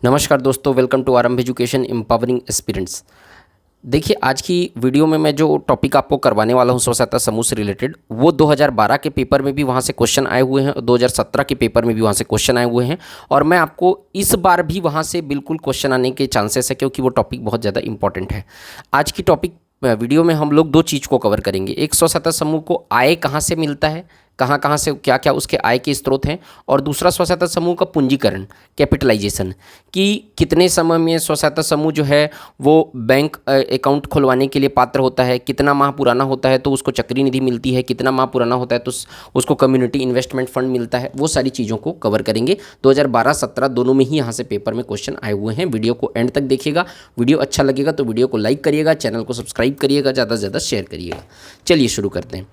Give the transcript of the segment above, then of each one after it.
नमस्कार दोस्तों, welcome to आरंभ एजुकेशन एम्पावरिंग एस्पिरेंट्स। देखिए, आज की वीडियो में मैं जो टॉपिक आपको करवाने वाला हूँ स्व सहायता समूह से रिलेटेड, वो 2012 के पेपर में भी वहाँ से क्वेश्चन आए हुए हैं और 2017 के पेपर में भी वहाँ से क्वेश्चन आए हुए हैं। और मैं आपको इस बार भी वहाँ से बिल्कुल क्वेश्चन आने के चांसेस है, क्योंकि वो टॉपिक बहुत ज़्यादा इंपॉर्टेंट है। आज की टॉपिक वीडियो में हम लोग दो चीज़ को कवर करेंगे। एक, स्व सहायता समूह को आय कहाँ से मिलता है, कहाँ कहाँ से क्या क्या उसके आय के स्रोत हैं, और दूसरा स्व सहायता समूह का पूंजीकरण, कैपिटलाइजेशन, कि कितने समय में स्व सहायता समूह जो है वो बैंक अकाउंट खुलवाने के लिए पात्र होता है, कितना माह पुराना होता है तो उसको चक्री निधि मिलती है, कितना माह पुराना होता है तो उसको कम्युनिटी इन्वेस्टमेंट फंड मिलता है। वो सारी चीज़ों को कवर करेंगे। 2012-17 दोनों में ही यहाँ से पेपर में क्वेश्चन आए हुए हैं। वीडियो को एंड तक देखिएगा। वीडियो अच्छा लगेगा तो वीडियो को लाइक करिएगा, चैनल को सब्सक्राइब करिएगा, ज़्यादा से ज़्यादा शेयर करिएगा। चलिए शुरू करते हैं।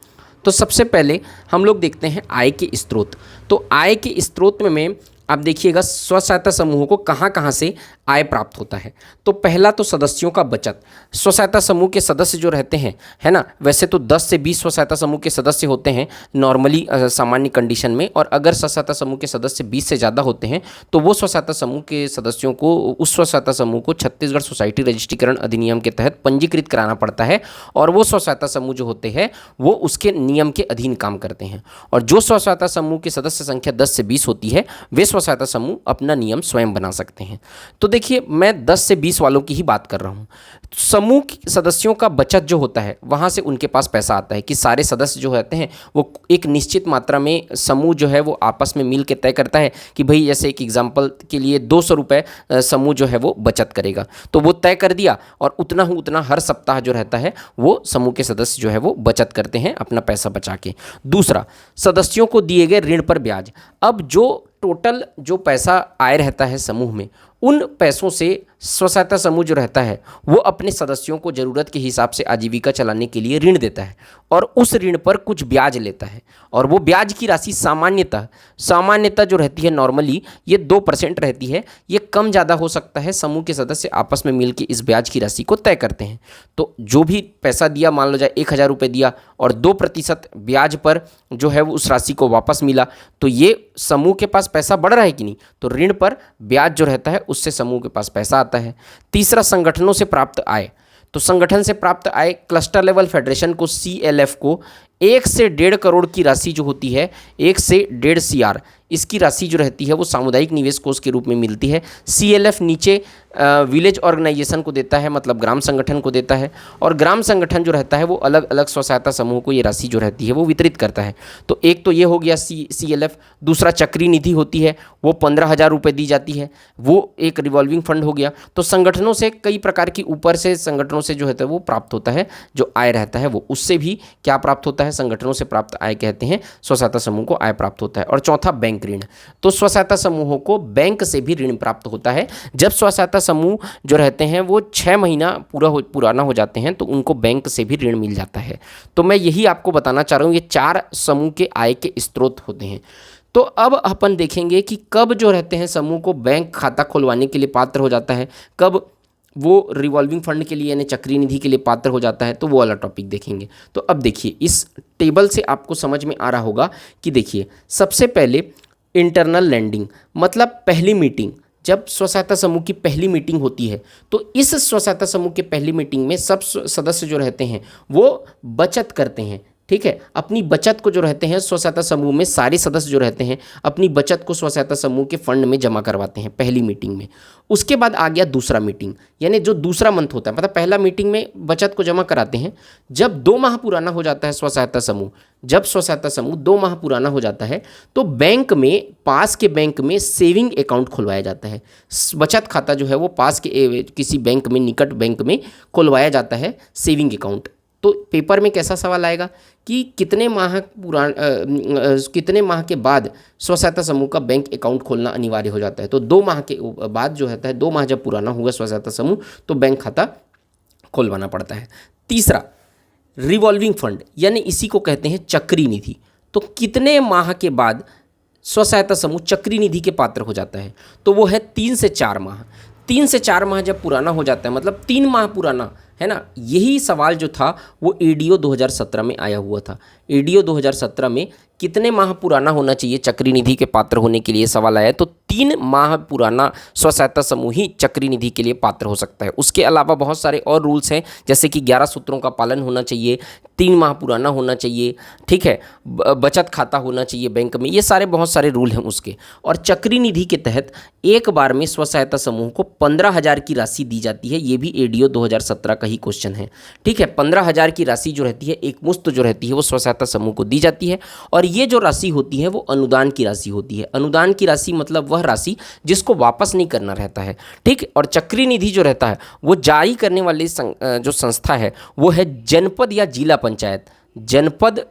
तो सबसे पहले हम लोग देखते हैं आय के स्रोत। तो आय के स्रोत में आप देखिएगा स्व सहायता समूहों को कहाँ कहाँ से आय प्राप्त होता है। तो पहला तो सदस्यों का बचत। स्व सहायता समूह के सदस्य जो रहते हैं, है ना, वैसे तो 10 से 20 स्व सहायता समूह के सदस्य होते हैं नॉर्मली सामान्य कंडीशन में, और अगर स्व सहायता समूह के सदस्य 20 से ज़्यादा होते हैं तो वो स्व सहायता समूह के सदस्यों को, उस स्व सहायता समूह को छत्तीसगढ़ सोसाइटी रजिस्ट्रीकरण अधिनियम के तहत पंजीकृत कराना पड़ता है, और वो स्व सहायता समूह जो होते हैं वो उसके नियम के अधीन काम करते हैं। और जो स्व सहायता समूह की सदस्य संख्या 10 से 20 होती है, वे स्व सहायता समूह अपना नियम स्वयं बना सकते हैं। तो देखिए, मैं 10 से 20 वालों की ही बात कर रहा हूँ। समूह के सदस्यों का बचत जो होता है, वहाँ से उनके पास पैसा आता है कि सारे सदस्य जो रहते हैं वो एक निश्चित मात्रा में समूह जो है वो आपस में मिल के तय करता है कि भाई, जैसे एक एग्जाम्पल के लिए 200 रुपये समूह जो है वो बचत करेगा, तो वो तय कर दिया और उतना ही उतना हर सप्ताह जो रहता है वो समूह के सदस्य जो है वो बचत करते हैं अपना पैसा बचा के। दूसरा, सदस्यों को दिए गए ऋण पर ब्याज। अब जो टोटल जो पैसा आय रहता है समूह में, उन पैसों से स्व सहायता समूह जो रहता है वो अपने सदस्यों को ज़रूरत के हिसाब से आजीविका चलाने के लिए ऋण देता है, और उस ऋण पर कुछ ब्याज लेता है। और वो ब्याज की राशि सामान्यतः जो रहती है नॉर्मली ये 2% रहती है। ये कम ज़्यादा हो सकता है, समूह के सदस्य आपस में मिलकर इस ब्याज की राशि को तय करते हैं। तो जो भी पैसा दिया, मान लो जाए 1000 रुपये दिया और 2% ब्याज पर जो है वो उस राशि को वापस मिला, तो ये समूह के पास पैसा बढ़ रहा है कि नहीं, तो ऋण पर ब्याज जो रहता है उससे समूह के पास पैसा आता है। तीसरा, संगठनों से प्राप्त आय। तो संगठन से प्राप्त आय, क्लस्टर लेवल फेडरेशन को, CLF को 1 से 1.5 करोड़ की राशि जो होती है, 1 से 1.5 CR, इसकी राशि जो रहती है वो सामुदायिक निवेश कोष के रूप में मिलती है। CLF नीचे विलेज ऑर्गेनाइजेशन को देता है, मतलब ग्राम संगठन को देता है, और ग्राम संगठन जो रहता है वो अलग अलग स्व सहायता समूह को ये राशि जो रहती है वो वितरित करता है। तो एक तो ये हो गया CLF। दूसरा, चक्री निधि होती है, वो 15,000 रुपये दी जाती है, वो एक रिवॉल्विंग फंड हो गया। तो संगठनों से कई प्रकार की, ऊपर से संगठनों से जो है वो प्राप्त होता है, जो आय रहता है वो उससे भी क्या प्राप्त होता है, संगठनों से प्राप्त आय कहते हैं, स्व सहायता समूह को आय प्राप्त होता है। और चौथा, बैंक ऋण। तो स्व सहायता समूहों को बैंक से भी ऋण प्राप्त होता है। जब स्व सहायता समूह जो रहते हैं वो 6 महीना पुराना हो जाते हैं तो उनको बैंक से भी ऋण मिल जाता है। तो मैं यही आपको बताना चाह रहा हूँ, ये 4 समूह के आय के स्रोत होते हैं। तो अब अपन देखेंगे कि कब जो रहते हैं समूह को बैंक खाता खुलवाने के लिए पात्र हो जाता है, कब वो रिवॉल्विंग फंड के लिए यानी चक्री निधि के लिए पात्र हो जाता है, तो वो वाला टॉपिक देखेंगे। तो अब देखिए, इस टेबल से आपको समझ में आ रहा होगा कि देखिए, सबसे पहले इंटरनल लैंडिंग, मतलब पहली मीटिंग। जब स्व सहायता समूह की पहली मीटिंग होती है तो इस स्व सहायता समूह के पहली मीटिंग में सब सदस्य जो रहते हैं वो बचत करते हैं। ठीक है, अपनी बचत को जो रहते हैं स्व सहायता समूह में सारे सदस्य जो रहते हैं अपनी बचत को स्व सहायता समूह के फंड में जमा करवाते हैं पहली मीटिंग में। उसके बाद आ गया दूसरा मीटिंग, यानी जो दूसरा मंथ होता है, मतलब पहला मीटिंग में बचत को जमा कराते हैं। जब 2 माह पुराना हो जाता है स्व सहायता समूह, जब स्व सहायता समूह 2 माह पुराना हो जाता है तो बैंक में, पास के बैंक में सेविंग अकाउंट खुलवाया जाता है। बचत खाता जो है वो पास के किसी बैंक में, निकट बैंक में खुलवाया जाता है सेविंग अकाउंट। तो पेपर में कैसा सवाल आएगा कि कितने माह के बाद स्व सहायता समूह का बैंक अकाउंट खोलना अनिवार्य हो जाता है। तो 2 माह के बाद जो रहता है, 2 माह जब पुराना हुआ स्व सहायता समूह तो बैंक खाता खुलवाना पड़ता है। तीसरा, रिवॉल्विंग फंड, यानी इसी को कहते हैं चक्री निधि। तो कितने माह के बाद स्व सहायता समूह चक्री निधि के पात्र हो जाता है, तो वो है 3 से 4 माह। 3 से 4 माह जब पुराना हो जाता है, मतलब 3 माह पुराना है ना। यही सवाल जो था वो एडीओ 2017 में आया हुआ था। एडीओ 2017 में कितने माह पुराना होना चाहिए चक्री निधि के पात्र होने के लिए सवाल आया, तो 3 माह पुराना स्व सहायता समूह ही चक्री निधि के लिए पात्र हो सकता है। उसके अलावा बहुत सारे और रूल्स हैं, जैसे कि 11 सूत्रों का पालन होना चाहिए, 3 माह पुराना होना चाहिए, ठीक है, बचत खाता होना चाहिए बैंक में, ये सारे बहुत सारे रूल हैं उसके। और चक्री निधि के तहत एक बार में स्व सहायता समूह को 15,000 की राशि दी जाती है। ये भी एडीओ 2017 का ही क्वेश्चन है, ठीक है। 15,000 की राशि जो रहती है, एक मुश्त जो रहती है, वो स्व सहायता समूह को दी जाती है। और ये जो राशि होती है वो अनुदान की राशि होती है। अनुदान की राशि मतलब वह राशि जिसको वापस नहीं करना रहता है, ठीक। और चक्री निधि जो रहता है वो जारी करने वाली जो संस्था है वो है जनपद या जिला पंचायत। जनपद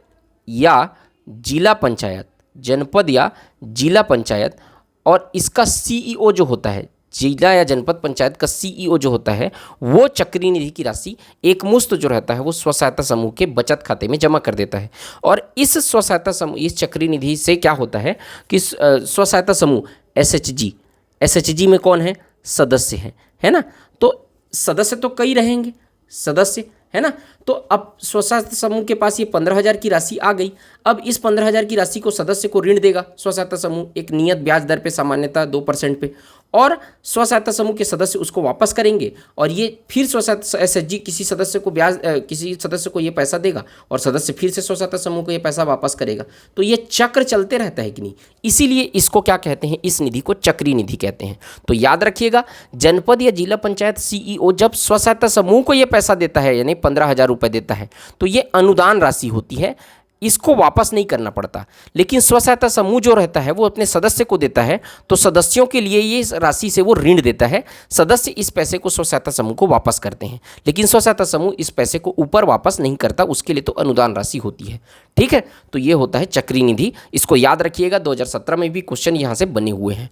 या जिला पंचायत, जनपद या जिला पंचायत। और इसका सीईओ जो होता है, जिला या जनपद पंचायत का सीईओ जो होता है, वो चक्री निधि की राशि एक मुश्त जो रहता है वो स्व सहायता समूह के बचत खाते में जमा कर देता है। और इस स्व सहायता समूह, इस चक्री निधि से क्या होता है कि स्व सहायता समूह एसएचजी, एसएचजी में कौन है, सदस्य हैं, है ना। तो सदस्य तो कई रहेंगे सदस्य, है ना। तो अब स्व सहायता समूह के पास ये 15,000 की राशि आ गई। अब इस 15,000 की राशि को सदस्य को ऋण देगा स्व सहायता समूह, एक नियत ब्याज दर पे, सामान्यतः 2% पे। और स्व सहायता समूह के सदस्य उसको वापस करेंगे और ये फिर स्व सहायता एसएचजी किसी सदस्य को किसी सदस्य को ये पैसा देगा और सदस्य फिर से स्व सहायता समूह को ये पैसा वापस करेगा। तो ये चक्र चलते रहता है कि नहीं, इसीलिए इसको क्या कहते हैं, इस निधि को चक्री निधि कहते हैं। तो याद रखिएगा, जनपद या जिला पंचायत सीईओ जब स्व सहायता समूह को ये पैसा देता है, यानी 15,000 रुपये देता है, तो ये अनुदान राशि होती है, इसको वापस नहीं करना पड़ता। लेकिन स्व सहायता समूह जो रहता है वो अपने सदस्य को देता है, तो सदस्यों के लिए ये राशि से वो ऋण देता है। सदस्य इस पैसे को स्व सहायता समूह को वापस करते हैं, लेकिन स्व सहायता समूह इस पैसे को ऊपर वापस नहीं करता, उसके लिए तो अनुदान राशि होती है, ठीक है। तो ये होता है चक्री निधि, इसको याद रखिएगा। 2017 में भी क्वेश्चन यहाँ से बने हुए हैं।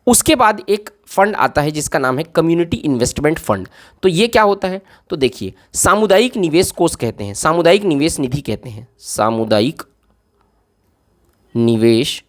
उसके बाद एक फंड आता है जिसका नाम है कम्युनिटी इन्वेस्टमेंट फंड। तो ये क्या होता है, तो देखिए, सामुदायिक निवेश कोष कहते हैं, सामुदायिक निवेश निधि कहते हैं, सामुदायिक निवेश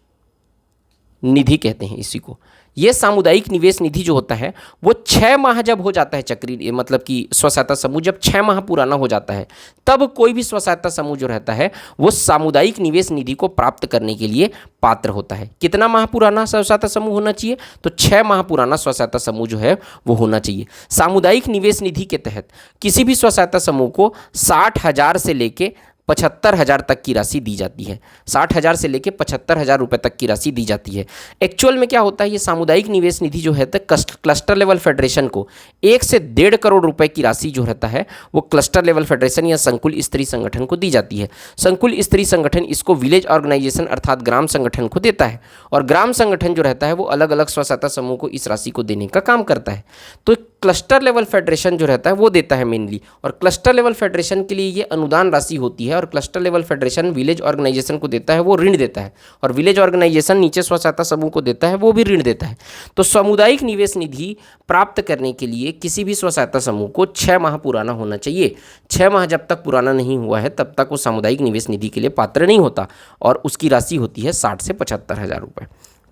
निधि कहते हैं इसी को। ये सामुदायिक निवेश निधि जो होता है वो 6 माह जब हो जाता है, चक्री मतलब कि स्व सहायता समूह जब 6 माह पुराना हो जाता है, तब कोई भी स्व सहायता समूह जो रहता है वो सामुदायिक निवेश निधि को प्राप्त करने के लिए पात्र होता है। कितना माह पुराना स्व सहायता समूह होना चाहिए, तो 6 माह पुराना स्व सहायता समूह जो है वो होना चाहिए। सामुदायिक निवेश निधि के तहत किसी भी स्व सहायता समूह को 60,000 से लेके 75,000 तक की राशि दी जाती है। 60,000 से लेकर 75,000 रुपये तक की राशि दी जाती है। एक्चुअल में क्या होता है, ये सामुदायिक निवेश निधि जो है क्लस्टर लेवल फेडरेशन को 1 से 1.5 करोड़ रुपए की राशि जो रहता है वो क्लस्टर लेवल फेडरेशन या संकुल स्तरीय संगठन को दी जाती है। संकुल स्तरीय संगठन इसको विलेज ऑर्गेनाइजेशन अर्थात ग्राम संगठन को देता है, और ग्राम संगठन जो रहता है वो अलग अलग स्व सहायता समूह को इस राशि को देने का काम करता है। तो क्लस्टर लेवल फेडरेशन जो रहता है वो देता है मेनली, और क्लस्टर लेवल फेडरेशन के लिए ये अनुदान राशि होती है, और cluster level federation village organisation को देता है, वो ऋण देता है, और विलेज ऑर्गेनाइजेशन नीचे स्व सहायता समूह को देता है, वो भी ऋण देता है। तो सामुदायिक निवेश निधि प्राप्त करने के लिए किसी भी स्व सहायता समूह को 6 माह पुराना होना चाहिए। 6 माह जब तक पुराना नहीं हुआ है तब तक वो सामुदायिक निवेश निधि के लिए पात्र नहीं होता, और उसकी राशि होती है 60 से 75,000 रुपये,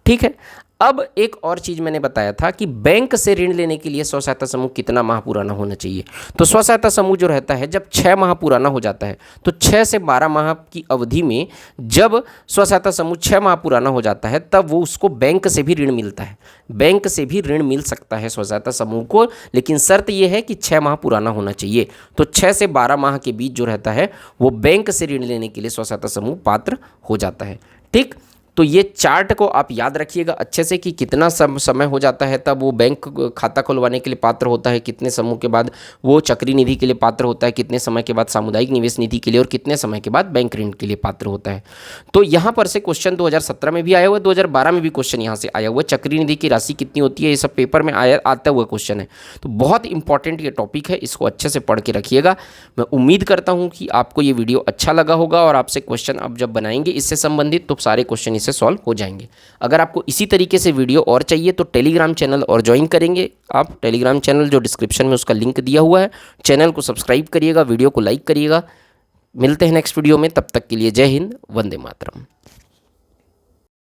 ठीक है। अब एक और चीज़ मैंने बताया था कि बैंक से ऋण लेने के लिए स्व सहायता समूह कितना माह पुराना होना चाहिए। तो स्व सहायता समूह जो रहता है जब 6 माह पुराना हो जाता है, तो 6 से 12 माह की अवधि में जब स्व सहायता समूह 6 माह पुराना हो जाता है, तब वो उसको बैंक से भी ऋण मिलता है। बैंक से भी ऋण मिल सकता है स्व सहायता समूह को, लेकिन शर्त ये है कि 6 माह पुराना होना चाहिए। तो 6 से 12 माह के बीच जो रहता है वो बैंक से ऋण लेने के लिए स्व सहायता समूह पात्र हो जाता है, ठीक। तो ये चार्ट को आप याद रखिएगा अच्छे से कि कितना समय हो जाता है तब वो बैंक खाता खुलवाने के लिए पात्र होता है, कितने समूह के बाद वो चक्री निधि के लिए पात्र होता है, कितने समय के बाद सामुदायिक निवेश निधि के लिए, और कितने समय के बाद बैंक ऋण के लिए पात्र होता है। तो यहाँ पर से क्वेश्चन 2017 में भी आया हुआ है, 2012 में भी क्वेश्चन यहाँ से आया हुआ है। चक्री निधि की राशि कितनी होती है, ये सब पेपर में आता हुआ क्वेश्चन है। तो बहुत इंपॉर्टेंट ये टॉपिक है, इसको अच्छे से पढ़ के रखिएगा। मैं उम्मीद करता हूँ कि आपको ये वीडियो अच्छा लगा होगा, और आपसे क्वेश्चन अब जब बनाएंगे इससे संबंधित तो सारे क्वेश्चन इससे सॉल्व हो जाएंगे। अगर आपको इसी तरीके से वीडियो और चाहिए तो टेलीग्राम चैनल और ज्वाइन करेंगे आप। टेलीग्राम चैनल जो डिस्क्रिप्शन में उसका लिंक दिया हुआ है, चैनल को सब्सक्राइब करिएगा, वीडियो को लाइक करिएगा। मिलते हैं नेक्स्ट वीडियो में, तब तक के लिए जय हिंद, वंदे मातरम।